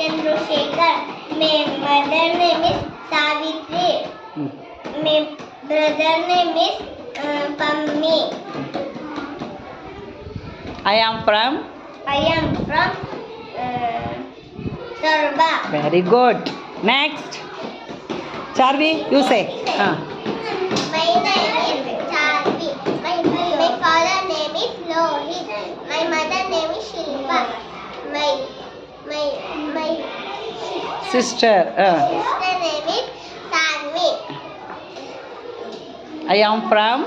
Chandrasekhar. My mother name is Savitri. My brother name is Pammi. I am from. Sarba. Very good. Next. Charvi, you say. My name is Charvi. My father name is Lohit. My mother name is Shilpa. My Sister. sister name is Tanvi. I am from.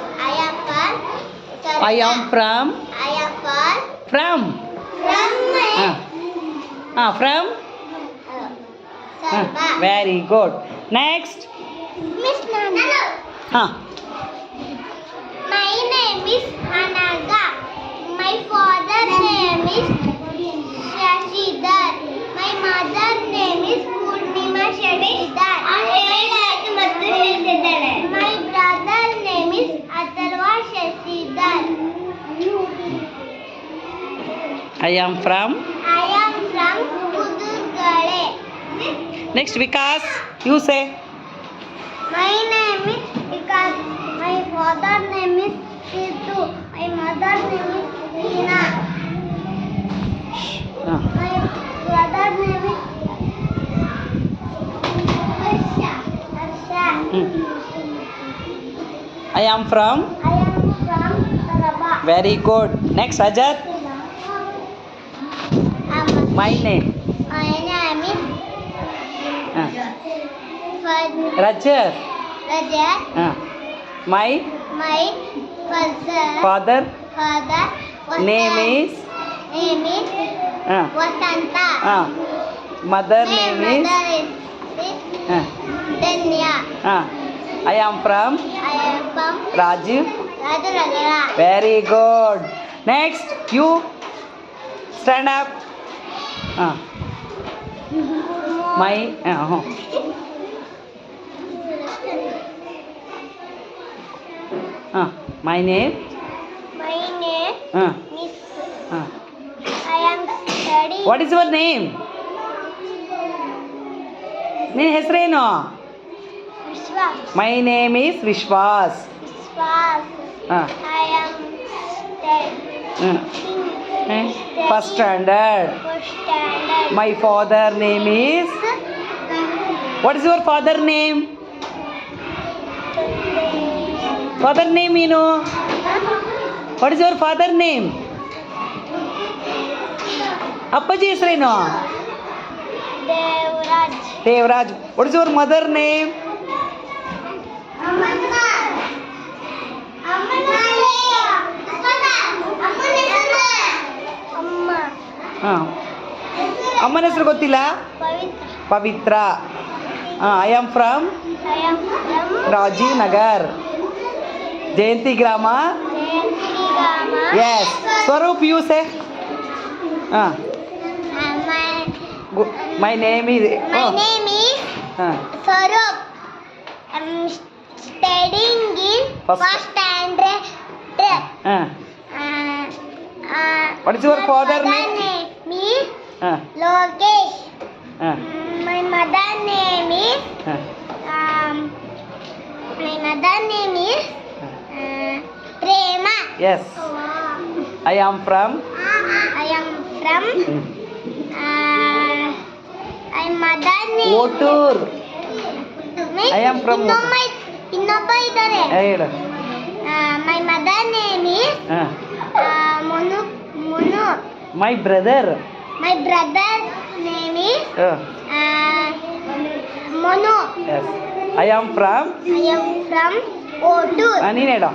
From. Sarba. Very good. Next. Miss Nana. My name is Hanaga. My father name is Shashidhar. My mother name is Purnima Shashidhar. My brother name is Atharva Shashidhar. I am from. Pudugale. Next, Vikas, you say. My name is Vikas. My father name is Siddhu. My mother name is Reena. My brother name is Harsha. I am from. Taraba. Very good. Next, Ajat. My name. My name is Rajat. Rajat. My My father father name is. Vasanta. Mother name is. Danya. I am from. Raju. Rajagala. Very good. Next, you stand up. My my name. My name is. I am studying. What is your name? ನಿನ್ನ ಹೆಸರೇನು? Vishwas. My name is Vishwas. I am studying. First standard. My father name is. What is your father name? Father name, you know. What is your father name? ಅಪ್ಪಾಜಿ ಹೆಸರೇನು? Devaraj. What is your mother name? ಅಮ್ಮನ ಹೆಸರು ಗೊತ್ತಿಲ್ಲ? ಪವಿತ್ರ. I am from Rajiv Nagar. ಜಯಂತಿ ಗ್ರಾಮ. Yes. Swaroop, you say. My name is. Swarup. I am studying in first standard. What is your father name? Lokesh. My mother name is. Prema. Yes. I am from. My mother name. Otur. I am from. ಇನ್ನೊಬ್ಬ ಇದ್ದಾರೆ. ಹೇಳು. My mother name is Monu. My brother. My brother name is Monu. Yes. I am from. Otur. ನೀನು ಹೇಳು.